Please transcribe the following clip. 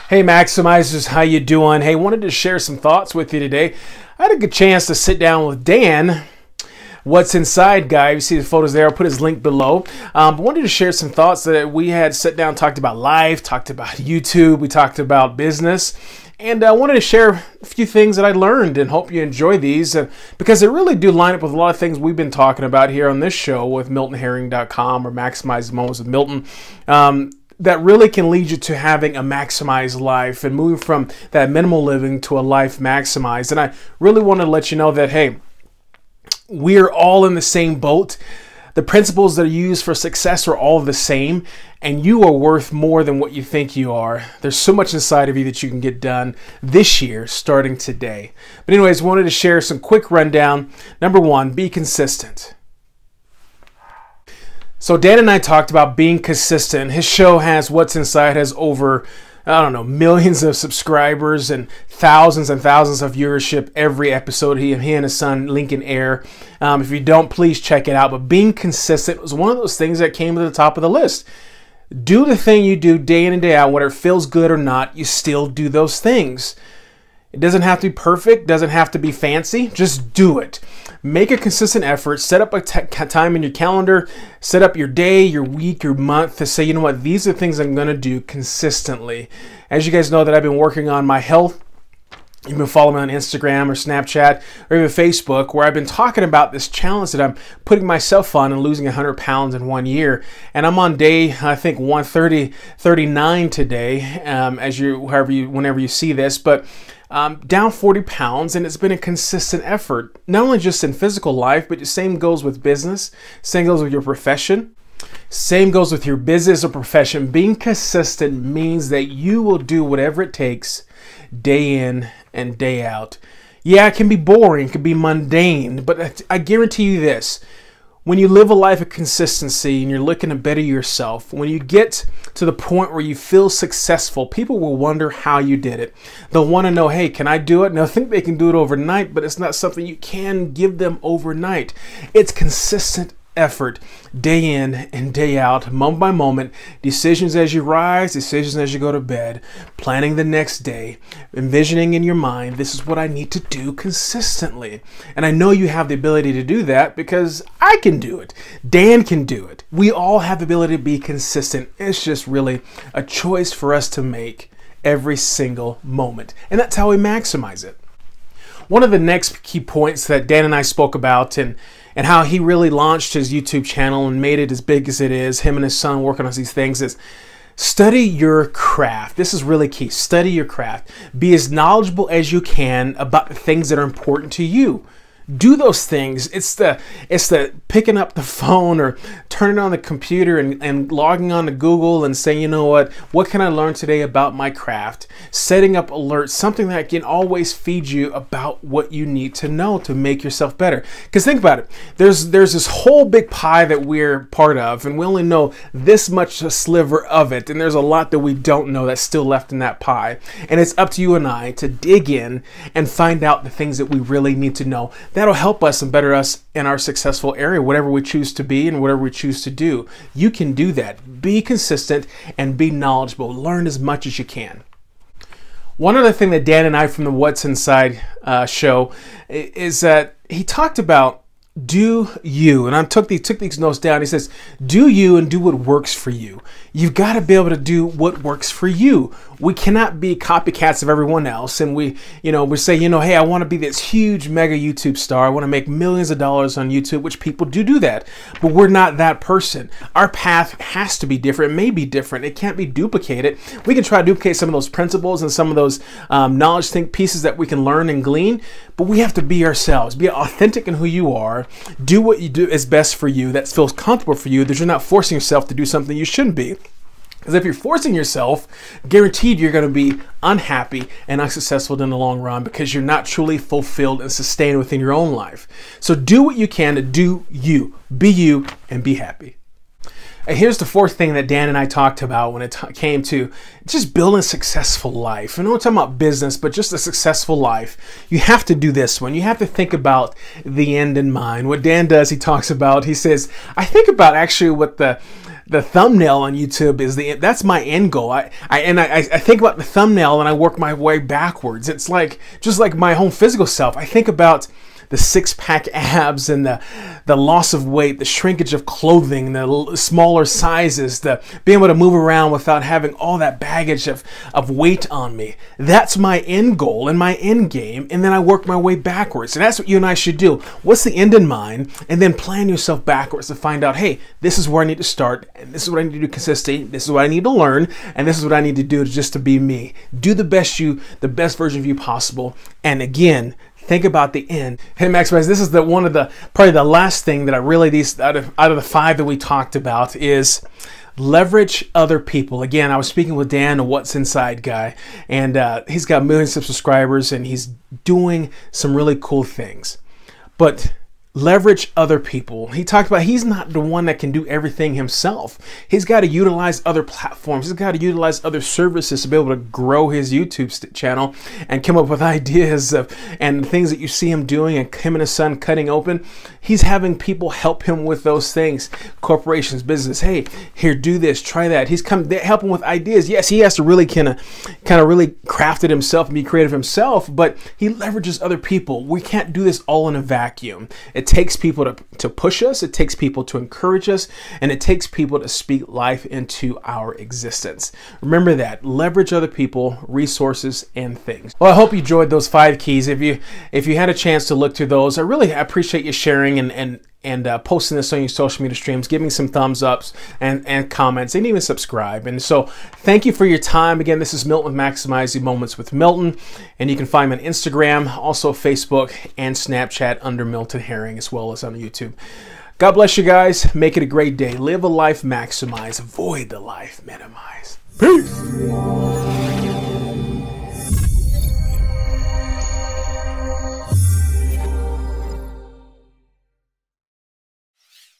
Hey Maximizers, how you doing? Hey, wanted to share some thoughts with you today. I had a good chance to sit down with Dan, What's Inside guy. You see the photos there. I'll put his link below. But wanted to share some thoughts that we had sat down, talked about life, talked about YouTube, we talked about business. And I wanted to share a few things that I learned and hope you enjoy these because they really do line up with a lot of things we've been talking about here on this show with MiltonHerring.com or Maximize Moments with Milton. That really can lead you to having a maximized life and moving from that minimal living to a life maximized. And I really want to let you know that, hey, we're all in the same boat. The principles that are used for success are all the same, and you are worth more than what you think you are. There's so much inside of you that you can get done this year, starting today. But anyways, wanted to share some quick rundown. Number one, be consistent. So Dan and I talked about being consistent. His show has What's Inside, has over, I don't know, millions of subscribers and thousands of viewership every episode. He and his son Lincoln air. If you don't, please check it out. But being consistent was one of those things that came to the top of the list. Do the thing you do day in and day out, whether it feels good or not, you still do those things. It doesn't have to be perfect, doesn't have to be fancy, just do it. Make a consistent effort, set up a time in your calendar, set up your day, your week, your month to say, you know what, these are things I'm going to do consistently. As you guys know that I've been working on my health. You've been following me on Instagram or Snapchat or even Facebook, where I've been talking about this challenge that I'm putting myself on and losing 100 pounds in 1 year. And I'm on day, I think, 139 today, whenever you see this. But down 40 pounds, and it's been a consistent effort, not only just in physical life, but the same goes with business, same goes with your profession, same goes with your business or profession. Being consistent means that you will do whatever it takes day in and day out. Yeah, it can be boring, it can be mundane, but I guarantee you this. When you live a life of consistency and you're looking to better yourself, when you get to the point where you feel successful, people will wonder how you did it. They'll want to know, hey, can I do it? And they'll think they can do it overnight, but it's not something you can give them overnight. It's consistent effort, day in and day out, moment by moment, decisions as you rise, decisions as you go to bed, planning the next day, envisioning in your mind, this is what I need to do consistently. And I know you have the ability to do that because I can do it. Dan can do it. We all have the ability to be consistent. It's just really a choice for us to make every single moment. And that's how we maximize it. One of the next key points that Dan and I spoke about and how he really launched his YouTube channel and made it as big as it is, him and his son working on these things, is study your craft. This is really key. Study your craft. Be as knowledgeable as you can about the things that are important to you. Do those things. It's the picking up the phone or turning on the computer and logging on to Google and saying, you know what can I learn today about my craft? Setting up alerts, something that can always feed you about what you need to know to make yourself better. Because think about it. There's this whole big pie that we're part of, and we only know this much a sliver of it. And there's a lot that we don't know that's still left in that pie. And it's up to you and I to dig in and find out the things that we really need to know. That'll help us and better us in our successful area, whatever we choose to be and whatever we choose to do. You can do that. Be consistent and be knowledgeable. Learn as much as you can. One other thing that Dan and I from the What's Inside show is that he talked about do you, and I took these notes down. He says, do you and do what works for you. You've got to be able to do what works for you. We cannot be copycats of everyone else. And we say, hey, I want to be this huge mega YouTube star. I want to make millions of dollars on YouTube, which people do that. But we're not that person. Our path has to be different. It may be different. It can't be duplicated. We can try to duplicate some of those principles and some of those knowledge pieces that we can learn and glean. But we have to be ourselves. Be authentic in who you are. Do what you do is best for you, that feels comfortable for you, that you're not forcing yourself to do something you shouldn't be. Because if you're forcing yourself, guaranteed you're going to be unhappy and unsuccessful in the long run because you're not truly fulfilled and sustained within your own life. So do what you can to do you. Be you and be happy. And here's the fourth thing that Dan and I talked about when it came to just building a successful life. And I'm not talking about business, but just a successful life. You have to do this one. You have to think about the end in mind. What Dan does, he talks about, he says, I think about actually what the the thumbnail on YouTube is that's my end goal. I think about the thumbnail and I work my way backwards. It's like just like my own physical self. I think about the six-pack abs and the loss of weight, the shrinkage of clothing, the smaller sizes, the being able to move around without having all that baggage of weight on me. That's my end goal and my end game, and then I work my way backwards. And that's what you and I should do. What's the end in mind? And then plan yourself backwards to find out, hey, this is where I need to start, and this is what I need to do consistently, this is what I need to learn, and this is what I need to do just to be me. Do the best version of you possible. And again, think about the end. Hey, Maximize, this is probably the last thing that I really, out of the 5 that we talked about, is leverage other people. Again, I was speaking with Dan, a What's Inside guy, and he's got millions of subscribers and he's doing some really cool things. But leverage other people. He talked about he's not the one that can do everything himself. He's got to utilize other platforms. He's got to utilize other services to be able to grow his YouTube channel and come up with ideas and things that you see him doing, and him and his son cutting open. He's having people help him with those things. Corporations, business. Hey, here, do this, try that. He's helping with ideas. Yes, he has to really kind of really craft it himself and be creative himself, but he leverages other people. We can't do this all in a vacuum. It takes people to push us, it takes people to encourage us, and it takes people to speak life into our existence. Remember that. Leverage other people, resources, and things. Well, I hope you enjoyed those 5 keys. If you had a chance to look through those, I really appreciate you sharing and posting this on your social media streams, giving some thumbs ups and comments, and even subscribe. And so thank you for your time. Again, this is Milton with Maximizing Moments with Milton, and you can find me on Instagram, also Facebook and Snapchat under Milton Herring, as well as on YouTube. God bless you guys. Make it a great day. Live a life maximize. Avoid the life minimize. Peace.